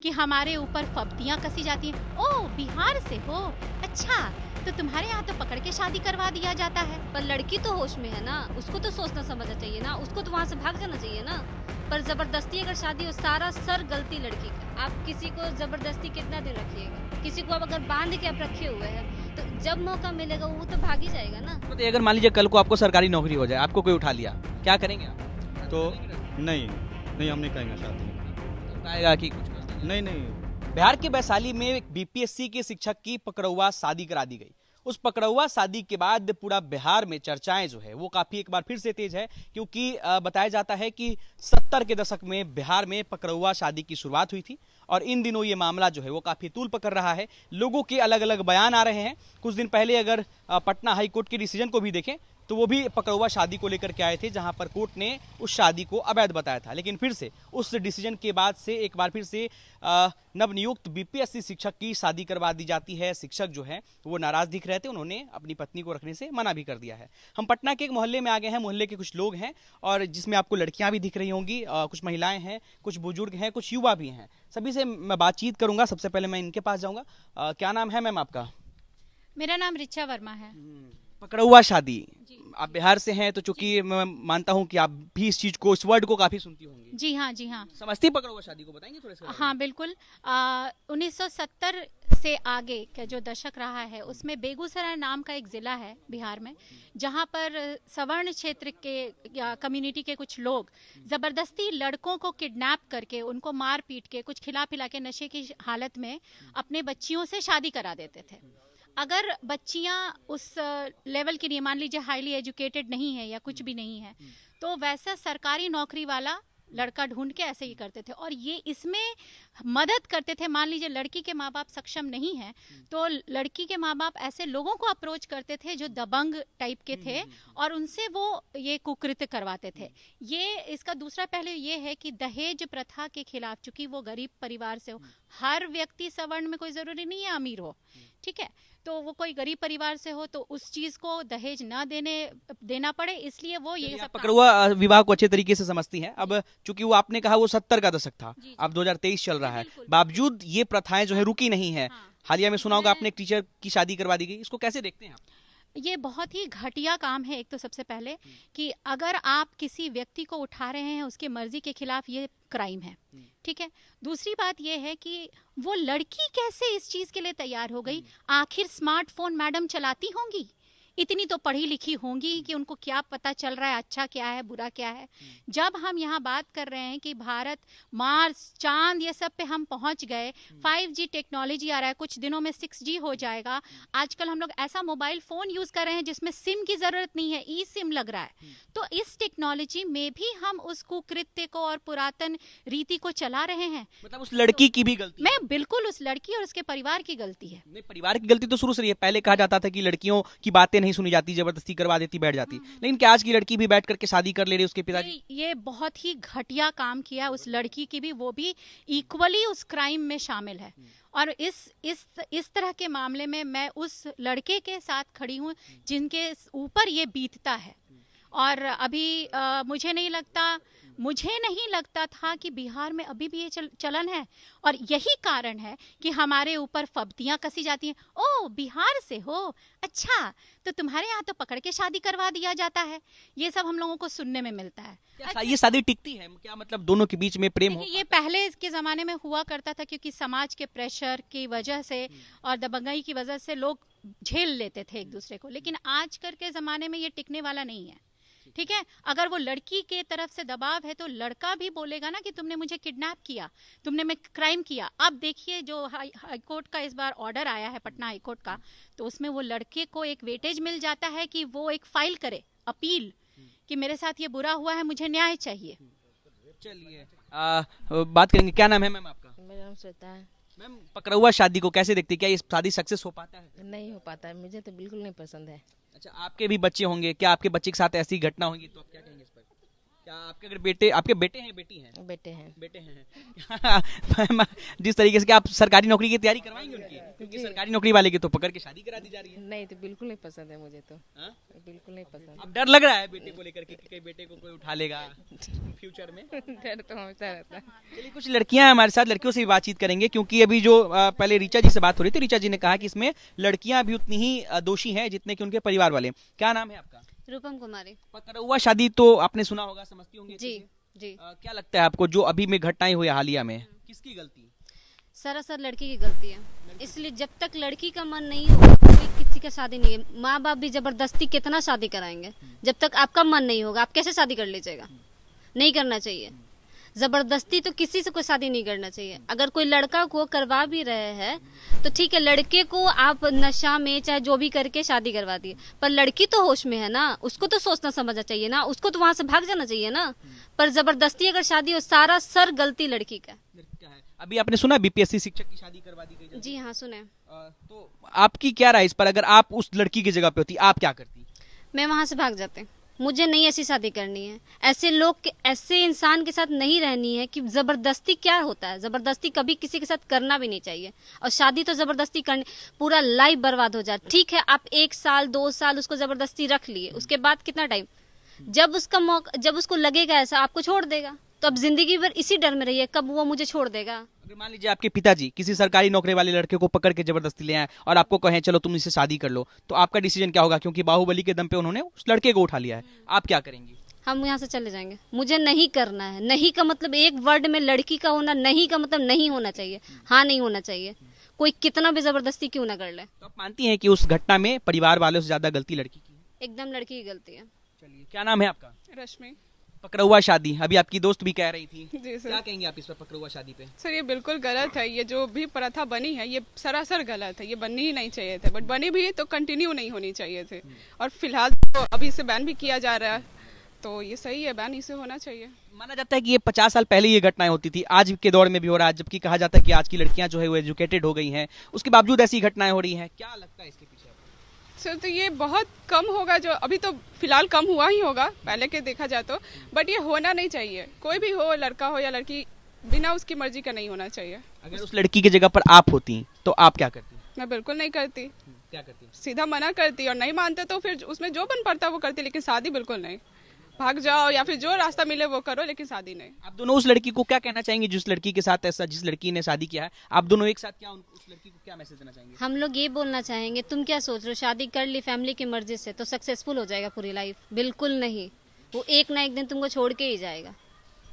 कि हमारे ऊपर फब्तियां कसी जाती हैं। ओह, बिहार से हो, अच्छा, तो तुम्हारे यहाँ तो पकड़ के शादी करवा दिया जाता है। पर लड़की तो होश में है ना, उसको तो सोचना समझना चाहिए ना, उसको तो वहाँ से भाग जाना चाहिए ना। पर जबरदस्ती अगर शादी हो, सारा सर गलती लड़की का। आप किसी को जबरदस्ती कितना दिन रखिएगा? किसी को आप अगर बांध के आप रखे हुए हैं तो जब मौका मिलेगा वो तो भाग ही जाएगा ना। तो अगर मान लीजिए कल को आपको सरकारी नौकरी हो जाए, आपको कोई उठा लिया, क्या करेंगे आप? तो नहीं नहीं, हम नहीं करेंगे शादी। बताएगा कि कुछ कर देंगे। नहीं नहीं, बिहार के वैशाली में बीपीएससी के शिक्षक की पकड़ौआ शादी करा दी गई। उस पकड़ौआ शादी के बाद पूरा बिहार में चर्चाएं जो है वो काफी एक बार फिर से तेज है, क्योंकि बताया जाता है कि 70 के दशक में बिहार में पकड़ौआ शादी की शुरुआत हुई थी और इन दिनों ये मामला जो है वो काफी तूल पकड़ रहा है। लोगों के अलग अलग बयान आ रहे हैं। कुछ दिन पहले अगर पटना हाई कोर्ट के डिसीजन को भी देखें तो वो भी पकड़ौआ शादी को लेकर के आए थे, जहां पर कोर्ट ने उस शादी को अवैध बताया था। लेकिन फिर से उस डिसीजन के बाद से एक बार फिर से नवनियुक्त बीपीएससी शिक्षक की शादी करवा दी जाती है। शिक्षक जो है वो नाराज दिख रहे थे, उन्होंने अपनी पत्नी को रखने से मना भी कर दिया है। हम पटना के एक मोहल्ले में आ गए हैं। मोहल्ले के कुछ लोग हैं और जिसमें आपको लड़कियां भी दिख रही होंगी, कुछ महिलाएं हैं, कुछ बुजुर्ग हैं, कुछ युवा भी हैं। सभी से मैं बातचीत करूंगा। सबसे पहले मैं इनके पास जाऊंगा। क्या नाम है मैम आपका? मेरा नाम रिचा वर्मा है। पकड़ौआ शादी, आप बिहार से हैं तो चूंकि मैं मानता हूं कि आप भी इस चीज को, इस वर्ड को काफी सुनती होंगी। जी हाँ, जी हाँ। समझती पकड़ौआ शादी को, बताएंगे थोड़ा सा? हाँ बिल्कुल। 1970 से आगे का जो दशक रहा है उसमें बेगूसराय नाम का एक ज़िला है बिहार में, जहाँ पर सवर्ण क्षेत्र के या कम्युनिटी के कुछ लोग ज़बरदस्ती लड़कों को किडनैप करके उनको मार पीट के कुछ खिला पिला के नशे की हालत में अपने बच्चियों से शादी करा देते थे। अगर बच्चियां उस लेवल की नहीं, मान लीजिए हाईली एजुकेटेड नहीं है या कुछ भी नहीं है, तो वैसा सरकारी नौकरी वाला लड़का ढूंढ के ऐसे ही करते थे और ये इसमें मदद करते थे। मान लीजिए लड़की के माँ बाप सक्षम नहीं है तो लड़की के माँ बाप ऐसे लोगों को अप्रोच करते थे जो दबंग टाइप के थे और उनसे वो ये कुकृत्य करवाते थे। ये इसका दूसरा पहलू ये है कि दहेज प्रथा के खिलाफ, चूंकि वो गरीब परिवार से हो, हर व्यक्ति सवर्ण में कोई जरूरी नहीं है अमीर हो, ठीक है, तो वो कोई गरीब परिवार से हो तो उस चीज को दहेज ना देना पड़े, इसलिए वो ये सब पकड़ौआ विवाह को अच्छे तरीके से समझती हैं। अब चूंकि वो आपने कहा वो 70 का दशक था, अब 2023 चल रहा है, बावजूद ये प्रथाएं जो है रुकी नहीं है। हालिया में सुना होगा आपने एक टीचर की शादी करवा दी गई, इसको कैसे देखते हैं आप? ये बहुत ही घटिया काम है। एक तो सबसे पहले कि अगर आप किसी व्यक्ति को उठा रहे हैं उसकी मर्जी के खिलाफ, ये क्राइम है, ठीक है। दूसरी बात ये है कि वो लड़की कैसे इस चीज के लिए तैयार हो गई। आखिर स्मार्टफोन मैडम चलाती होंगी, इतनी तो पढ़ी लिखी होंगी कि उनको क्या पता चल रहा है अच्छा क्या है बुरा क्या है। जब हम यहाँ बात कर रहे हैं कि भारत मार्स, चांद, ये सब पे हम पहुंच गए, 5G टेक्नोलॉजी आ रहा है, कुछ दिनों में 6G हो जाएगा। आजकल हम लोग ऐसा मोबाइल फोन यूज कर रहे हैं जिसमें सिम की जरूरत नहीं है, ई सिम लग रहा है। तो इस टेक्नोलॉजी में भी हम उस कुकृत्य को और पुरातन रीति को चला रहे हैं। मतलब उस लड़की की भी गलती है? मैं बिल्कुल उस लड़की और उसके परिवार की गलती है। नहीं, परिवार की गलती तो शुरू से रही है। पहले कहा जाता था कि लड़कियों की बातें नहीं सुनी जाती, जबरदस्ती करवा देती, बैठ जाती, लेकिन क्या आज की लड़की भी बैठ करके शादी कर ले रही है उसके पिताजी? ये बहुत ही घटिया काम किया उस लड़की की भी, वो भी इक्वली उस क्राइम में शामिल है। और इस तरह के मामले में मैं उस लड़के के साथ खड़ी हूँ जिनके ऊपर ये बीतता है। और अभी मुझे नहीं लगता था कि बिहार में अभी भी ये चलन है और यही कारण है कि हमारे ऊपर फब्तियां कसी जाती हैं। ओह, बिहार से हो, अच्छा, तो तुम्हारे यहाँ तो पकड़ के शादी करवा दिया जाता है। ये सब हम लोगों को सुनने में मिलता है। अच्छा, ये शादी टिकती है क्या? मतलब दोनों के बीच में प्रेम हो? ये पहले के जमाने में हुआ करता था क्योंकि समाज के प्रेशर की वजह से और दबंगई की वजह से लोग झेल लेते थे एक दूसरे को, लेकिन आजकल के जमाने में ये टिकने वाला नहीं है, ठीक है। अगर वो लड़की के तरफ से दबाव है तो लड़का भी बोलेगा ना कि तुमने मुझे किडनैप किया, तुमने मैं क्राइम किया। अब देखिए जो हाई कोर्ट का इस बार ऑर्डर आया है, पटना हाई कोर्ट का, तो उसमें वो लड़के को एक वेटेज मिल जाता है कि वो एक फाइल करे अपील कि मेरे साथ ये बुरा हुआ है, मुझे न्याय चाहिए। चलिए बात करेंगे। क्या नाम है मैम आपका? मेरा नाम श्वेता है। मैम, पकड़ौआ शादी को कैसे देखती है? क्या ये शादी सक्सेस हो पाता है? नहीं हो पाता है, मुझे तो बिल्कुल नहीं पसंद है। अच्छा, आपके भी बच्चे होंगे, क्या आपके बच्चे के साथ ऐसी घटना होगी तो आप क्या कहेंगे इस पर? क्या आपके अगर आपके बेटे हैं, बेटी हैं? बेटे हैं। बेटे हैं जिस तरीके से, क्या आप सरकारी नौकरी की तैयारी करवाएंगे उनकी? क्योंकि सरकारी नौकरी वाले की तो पकड़ के शादी करा दी जा रही है। नहीं तो बिल्कुल नहीं पसंद है मुझे तो। हाँ? बिल्कुल नहीं पसंद। अब डर लग रहा है बेटे को लेकर के कि कहीं बेटे को कोई उठा लेगा फ्यूचर में। डर तो हमेशा रहता है। चलिए कुछ लड़कियां हैं हमारे साथ, लड़कियों से भी बातचीत करेंगे क्योंकि अभी जो पहले रीचा जी से बात हो रही थी, रीचा जी ने कहा कि इसमें लड़कियां भी उतनी ही दोषी हैं जितने कि उनके परिवार वाले। क्या नाम है आपका? रूपम कुमारी। पकड़ुआ शादी तो आपने सुना होगा, समझती होंगी जी अच्छे से? जी। क्या लगता है आपको जो अभी में घटनाएं हुई हालिया में, किसकी गलती? सरासर लड़की की गलती है। इसलिए जब तक लड़की का मन नहीं होगा कोई किसी का शादी नहीं है। माँ बाप भी जबरदस्ती कितना शादी कराएंगे, जब तक आपका मन नहीं होगा आप कैसे शादी कर लीजिएगा? नहीं करना चाहिए। जबरदस्ती तो किसी से कोई शादी नहीं करना चाहिए। अगर कोई लड़का को करवा भी रहे हैं तो ठीक है, लड़के को आप नशा में चाहे जो भी करके शादी करवा दिए, पर लड़की तो होश में है ना, उसको तो सोचना समझना चाहिए ना, उसको तो वहां से भाग जाना चाहिए ना। पर जबरदस्ती अगर शादी हो, सारा सर गलती लड़की का। अभी आपने सुना बीपीएससी शिक्षक की शादी करवा दी गई? जी हाँ सुने। तो आपकी क्या राय इस पर? अगर आप उस लड़की की जगह पे होती आप क्या करती? मैं वहां से भाग जाते। मुझे नहीं ऐसी शादी करनी है। ऐसे लोग ऐसे इंसान के साथ नहीं रहनी है कि जबरदस्ती क्या होता है। जबरदस्ती कभी किसी के साथ करना भी नहीं चाहिए। और शादी तो जबरदस्ती करनी, पूरा लाइफ बर्बाद हो जाए। ठीक है आप 1 साल 2 साल उसको जबरदस्ती रख लिए, उसके बाद कितना टाइम, जब उसका मौका, जब उसको लगेगा ऐसा आपको छोड़ देगा। तो अब जिंदगी भर इसी डर में रहिए कब वो मुझे छोड़ देगा। अगर मान लीजिए आपके पिताजी किसी सरकारी नौकरी वाले लड़के को पकड़ के जबरदस्ती ले आए और आपको कहें चलो तुम इससे शादी कर लो, तो आपका डिसीजन क्या होगा? क्योंकि बाहुबली के दम पे उन्होंने उस लड़के को उठा लिया है, आप क्या करेंगी? हम यहाँ से चले जाएंगे। मुझे नहीं करना है। नहीं का मतलब एक वर्ड में लड़की का होना, नहीं का मतलब नहीं होना चाहिए, हाँ नहीं होना चाहिए। कोई कितना भी जबरदस्ती क्यों ना कर ले। तो आप मानती हैं कि उस घटना में परिवार वालों से ज्यादा गलती लड़की की है? एकदम लड़की की गलती है। चलिए क्या नाम है आपका? रश्मि। पकड़ुआ शादी अभी आपकी दोस्त भी कह रही थी, जी सर। क्या कहेंगे आप इस पर पकड़ुआ शादी पे? सर ये बिल्कुल गलत है। ये जो भी प्रथा बनी है ये सरासर गलत है। ये बननी ही नहीं चाहिए थे, बट बनी भी तो कंटिन्यू नहीं होनी चाहिए थे। और फिलहाल तो अभी इसे बैन भी किया जा रहा है, तो ये सही है, बैन इसे होना चाहिए। माना जाता है कि ये 50 साल पहले ये घटनाएं होती थी, आज के दौर में भी हो रहा है, जबकि कहा जाता है कि आज की लड़कियां जो है वो एजुकेटेड हो गई हैं, उसके बावजूद ऐसी घटनाएं हो रही हैं। क्या लगता है इसके पीछे? सर तो ये बहुत कम होगा, जो अभी तो फिलहाल कम हुआ ही होगा पहले के देखा जाए तो, बट ये होना नहीं चाहिए। कोई भी हो, लड़का हो या लड़की, बिना उसकी मर्जी का नहीं होना चाहिए। अगर उस लड़की की जगह पर आप होती तो आप क्या करती? मैं बिल्कुल नहीं करती। क्या करती? सीधा मना करती, और नहीं मानते तो फिर उसमें जो बन पड़ता वो करती, लेकिन शादी बिल्कुल नहीं। भाग जाओ या फिर जो रास्ता मिले वो करो, लेकिन शादी नहीं। आप दोनों उस लड़की को क्या कहना चाहेंगे जिस लड़की के साथ ऐसा, जिस लड़की ने शादी किया है, आप दोनों एक साथ क्या उस लड़की को क्या मैसेज देना चाहेंगे? हम लोग ये बोलना चाहेंगे, तुम क्या सोच रहे हो, शादी कर ली फैमिली की मर्जी से तो सक्सेसफुल हो जाएगा पूरी लाइफ? बिल्कुल नहीं। वो एक ना एक दिन तुमको छोड़ के ही जाएगा।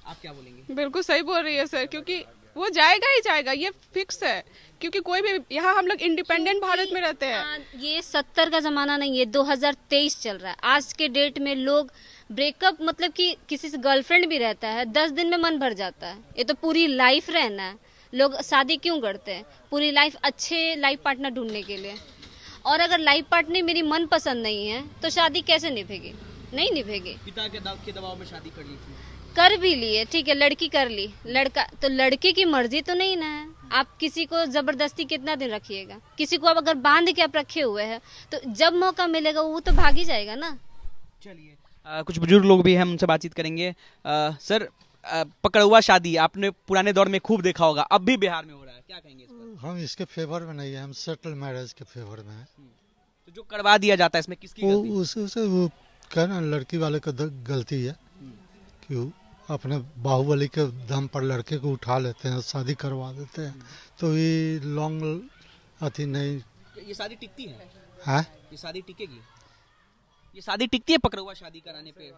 आप क्या बोलेंगे? बिल्कुल सही बोल रही है सर, क्योंकि वो जाएगा ही जाएगा, ये फिक्स है। क्योंकि कोई भी, यहाँ हम लोग इंडिपेंडेंट भारत में रहते हैं। ये 70 का जमाना नहीं है, 2023 चल रहा है। आज के डेट में लोग ब्रेकअप, मतलब कि किसी से गर्लफ्रेंड भी रहता है 10 दिन में मन भर जाता है। ये तो पूरी लाइफ रहना है। लोग शादी क्यों करते हैं? पूरी लाइफ अच्छे लाइफ पार्टनर ढूंढने के लिए। और अगर लाइफ पार्टनर मेरी मन पसंद नहीं है तो शादी कैसे निभेगी? नहीं निभेगी। पिता के दबाव में शादी कर ली थी, कर भी लिए, ठीक है, लड़की कर ली, लड़का तो लड़के की मर्जी तो नहीं ना है। आप किसी को जबरदस्ती कितना दिन रखिएगा? किसी को आप अगर बांध के आप रखे हुए हैं तो जब मौका मिलेगा वो तो भाग ही जाएगा ना। चलिए कुछ बुजुर्ग लोग भी हैं, हम उनसे बातचीत करेंगे। सर पकड़ुआ शादी आपने पुराने दौर में खूब देखा होगा, अब भी बिहार में हो रहा है, क्या कहेंगे इस पर? हम इसके फेवर में नहीं है, हम सेटल मैरिज के फेवर में है। तो जो करवा दिया जाता है इसमें किसकी गलती? वो कहना लड़की वाले का गलती है कि वो अपने बाहुबली के दम पर लड़के को उठा लेते हैं, शादी करवा देते हैं। तो ये लॉन्ग अथी नहीं। ये शादी टिकती है? है ये शादी टिकेगी? ये शादी टिकती है पकड़ुआ शादी कराने पे?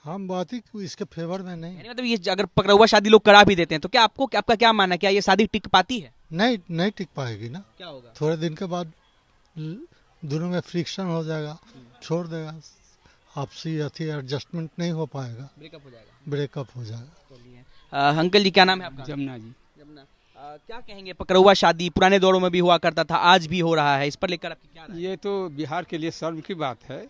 हम बात ही इसके फेवर में नहीं। यानी मतलब ये अगर पकड़ुआ शादी लोग करा भी देते हैं तो क्या आपको, आपका क्या मानना है, क्या ये शादी टिक पाती है? नहीं टिक पाएगी ना। क्या होगा? थोड़े दिन के बाद दोनों में फ्रिक्शन हो जाएगा, छोड़ देगा, आपसी अथी एडजस्टमेंट नहीं हो पाएगा, ब्रेकअप हो जाएगा। ब्रेकअप हो जाएगा। चलिए अंकल जी क्या नाम है आपका? जमुना जी। जमुना, क्या कहेंगे? पकड़ुआ शादी पुराने दौरों में भी हुआ करता था, आज भी हो रहा है, इस पर लेकर आपकी क्या राय है? ये तो बिहार के लिए शर्म की बात है।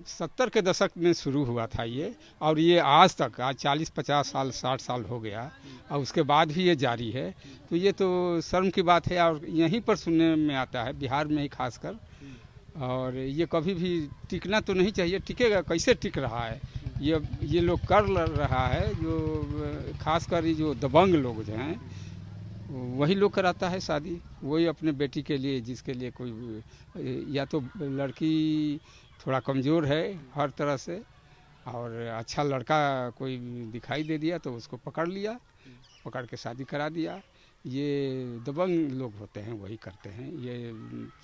70 के दशक में शुरू हुआ था ये, और ये आज तक, आज 40-50 साल 60 साल हो गया, और उसके बाद भी ये जारी है। तो ये तो शर्म की बात है, और यहीं पर सुनने में आता है, बिहार में ही खासकर। और ये कभी भी टिकना तो नहीं चाहिए। टिकेगा कैसे? टिक रहा है ये लोग कर रहा है, जो खासकर ये जो दबंग लोग जो हैं, वही लोग कराता है शादी, वही अपने बेटी के लिए, जिसके लिए कोई या तो लड़की थोड़ा कमज़ोर है हर तरह से, और अच्छा लड़का कोई दिखाई दे दिया तो उसको पकड़ लिया, पकड़ के शादी करा दिया। ये दबंग लोग होते हैं वही करते हैं, ये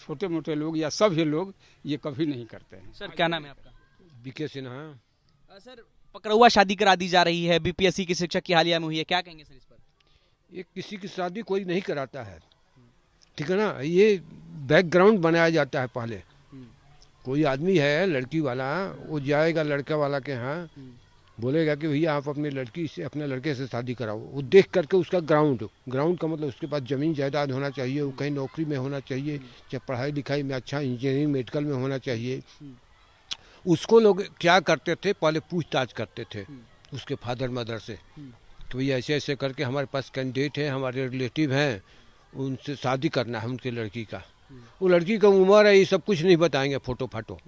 छोटे मोटे लोग या सभी लोग ये कभी नहीं करते हैं। सर क्या नाम है आपका? बीके सिन्हा। सर पकड़ुआ शादी करा दी जा रही है, बीपीएससी की शिक्षक की हालिया में हुई है, क्या कहेंगे सर इस पर? ये किसी की शादी कोई नहीं कराता है, ठीक है ना। ये बैकग्राउंड बनाया जाता है पहले। कोई आदमी है लड़की वाला, वो जाएगा लड़का वाला के यहाँ, बोलेगा कि भैया आप अपनी लड़की से, अपने लड़के से शादी कराओ। वो देख करके उसका ग्राउंड का मतलब उसके पास ज़मीन जायदाद होना चाहिए, वो कहीं नौकरी में होना चाहिए, चाहे पढ़ाई लिखाई में अच्छा, इंजीनियरिंग मेडिकल में होना चाहिए। उसको लोग क्या करते थे, पहले पूछताछ करते थे उसके फादर मदर से कि भैया ऐसे ऐसे करके हमारे पास कैंडिडेट हैं, हमारे रिलेटिव हैं, उनसे शादी करना है उनकी लड़की का। वो लड़की का उम्र है, ये सब कुछ नहीं बताएंगे, फोटो फाटो।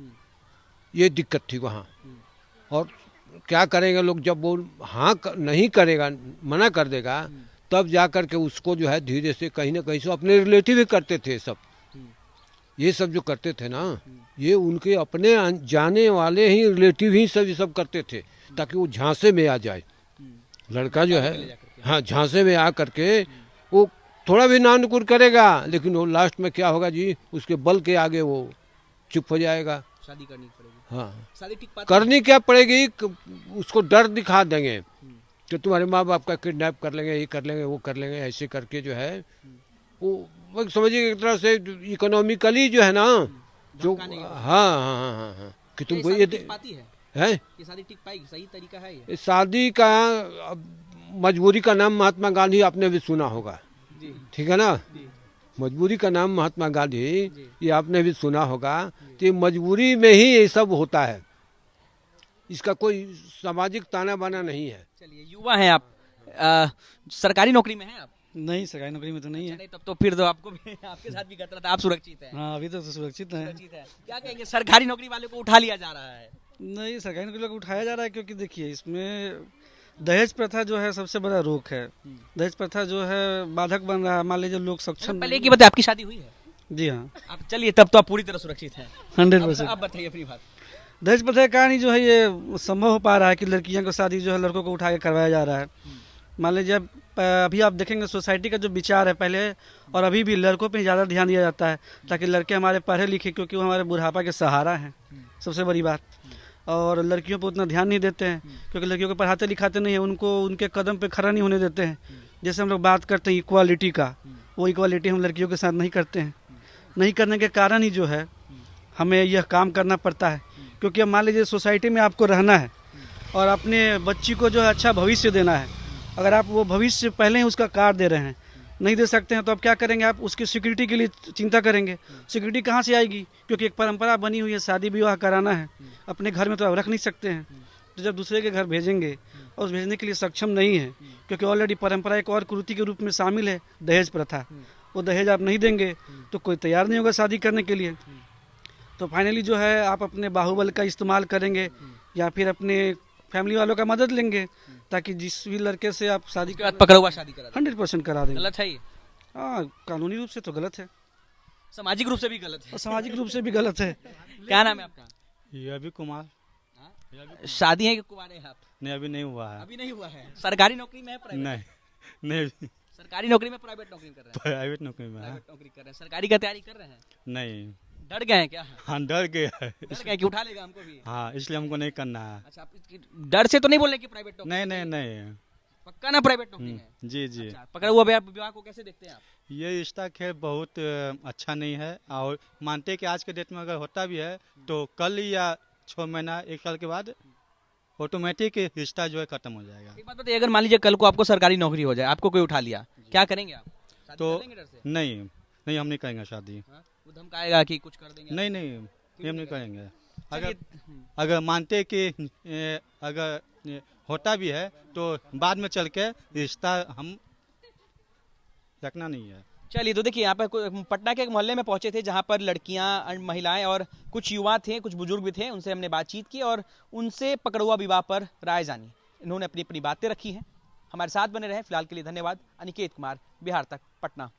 ये दिक्कत थी वहाँ। और क्या करेंगे लोग, जब वो हाँ नहीं करेगा, मना कर देगा, तब जा कर के उसको जो है धीरे से कहीं ना कहीं से अपने रिलेटिव ही करते थे सब। ये सब जो करते थे ना, ये उनके अपने जाने वाले ही रिलेटिव ही सब ये सब करते थे, ताकि वो झांसे में आ जाए लड़का जो है। हाँ, झांसे में आ करके वो थोड़ा भी नानुकुर करेगा, लेकिन वो लास्ट में क्या होगा जी, उसके बल के आगे वो चुप हो जाएगा। शादी करनी पड़ेगी। हाँ, शादी ठीक करनी क्या पड़ेगी, उसको डर दिखा देंगे कि तुम्हारे माँ बाप का किडनैप कर लेंगे, ये कर लेंगे, वो कर लेंगे, ऐसे करके जो है वो समझिए एक तरह से इकोनॉमिकली जो है ना, जो हाँ कि तुमको ये पाती है ये शादी ठीक पाएगी, सही तरीका है ये? शादी का मजबूरी का नाम महात्मा गांधी आपने भी सुना होगा, ठीक है ना। मजबूरी का नाम महात्मा गांधी, ये आपने भी सुना होगा। तो ये मजबूरी में ही ये सब होता है, इसका कोई सामाजिक ताना बाना नहीं है। चलिए, युवा हैं आप, सरकारी नौकरी में हैं आप? नहीं, सरकारी नौकरी में तो नहीं है। नहीं, तब तो फिर तो आपको भी, आपके साथ भी खतरा था, आप सुरक्षित हैं? हाँ, अभी तक तो सुरक्षित है। क्या कहेंगे, सरकारी नौकरी वाले को उठा लिया जा रहा है? नहीं, सरकारी नौकरी को उठाया जा रहा है क्योंकि देखिए इसमें दहेज प्रथा जो है सबसे बड़ा रोक है। दहेज प्रथा जो है बाधक बन रहा है। मान लीजिए लोग सक्षम। पहले की बताइए, आपकी शादी हुई है? जी हाँ। आप चलिए, तब तो आप पूरी तरह सुरक्षित हैं। 100%। अब बताइए अपनी बात। दहेज प्रथा का कहानी जो है ये संभव हो पा रहा है कि लड़कियों को शादी जो है लड़कों को उठा के करवाया जा रहा है। मान लीजिए अभी आप देखेंगे सोसाइटी का जो विचार है पहले और अभी भी लड़कों पे ज़्यादा ध्यान दिया जाता है, ताकि लड़के हमारे पढ़े लिखे, क्योंकि वो हमारे बुढ़ापा के सहारा हैं, सबसे बड़ी बात। और लड़कियों पर उतना ध्यान नहीं देते हैं, क्योंकि लड़कियों को पढ़ाते लिखाते नहीं है, उनको उनके कदम पे खड़ा नहीं होने देते हैं। जैसे हम लोग बात करते हैं इक्वालिटी का, वो इक्वालिटी हम लड़कियों के साथ नहीं करते हैं। नहीं करने के कारण ही जो है हमें यह काम करना पड़ता है, क्योंकि अब मान लीजिए सोसाइटी में आपको रहना है और अपने बच्ची को जो है अच्छा भविष्य देना है। अगर आप वो भविष्य पहले ही उसका काट दे रहे हैं, नहीं दे सकते हैं, तो आप क्या करेंगे, आप उसकी सिक्योरिटी के लिए चिंता करेंगे। सिक्योरिटी कहाँ से आएगी, क्योंकि एक परंपरा बनी हुई है, शादी विवाह कराना है, अपने घर में तो आप रख नहीं सकते हैं। तो जब दूसरे के घर भेजेंगे और उस भेजने के लिए सक्षम नहीं है, क्योंकि ऑलरेडी परंपरा एक और कुरीति के रूप में शामिल है दहेज प्रथा, वो दहेज आप नहीं देंगे तो कोई तैयार नहीं होगा शादी करने के लिए। तो फाइनली जो है आप अपने बाहुबल का इस्तेमाल करेंगे या फिर अपने फैमिली वालों का मदद लेंगे, ताकि जिस भी लड़के से आप शादी पकड़ुआ शादी करा 100% करा देंगे। गलत है ये? हाँ, कानूनी रूप से तो गलत है, सामाजिक रूप से भी गलत है। और सामाजिक रूप से भी गलत है। क्या नाम है आपका? ये अभी कुमार। शादी है कि कुंवारे हैं आप? नहीं, अभी नहीं हुआ है। अभी नहीं हुआ है। सरकारी नौकरी में है? प्राइवेट? नहीं, सरकारी नौकरी में, प्राइवेट नौकरी कर रहे हैं? प्राइवेट नौकरी में है। प्राइवेट नौकरी कर रहे हैं, सरकारी का तैयारी कर रहे हैं? नहीं। डर गए हैं क्या? हाँ, डर गया है। डर गए कि उठा लेगा हमको भी? हाँ, इसलिए हमको नहीं करना है। अच्छा, आप डर से तो नहीं बोल रहे कि प्राइवेट नौकरी? नहीं। पक्का ना प्राइवेट नौकरी है? जी। अच्छा, पकड़ुआ विवाह को कैसे देखते हैं आप? ये रिश्ता खैर बहुत अच्छा नहीं है, और मानते कि आज के डेट में अगर होता भी है तो कल या 6 महीना 1 साल के बाद ऑटोमेटिक रिश्ता जो है खत्म हो जाएगा। एक बात बताइए, अगर मान लीजिए कल को आपको सरकारी नौकरी हो जाए, आपको कोई उठा लिया, क्या करेंगे आप? तो नहीं, हम नहीं करेंगे शादी। वो धमकाएगा कि कुछ कर देंगे? नहीं, हम नहीं करेंगे। अगर मानते कि अगर होता भी है तो बाद में चल के रिश्ता हम रखना नहीं है। चलिए, तो देखिए यहाँ पर पटना के एक मोहल्ले में पहुंचे थे, जहां पर लड़कियां, महिलाएं और कुछ युवा थे, कुछ बुजुर्ग भी थे। उनसे हमने बातचीत की और उनसे पकड़ुआ विवाह पर राय जानी। इन्होंने अपनी अपनी बातें रखी हैं, हमारे साथ बने रहें। फिलहाल के लिए धन्यवाद। अनिकेत कुमार, बिहार तक, पटना।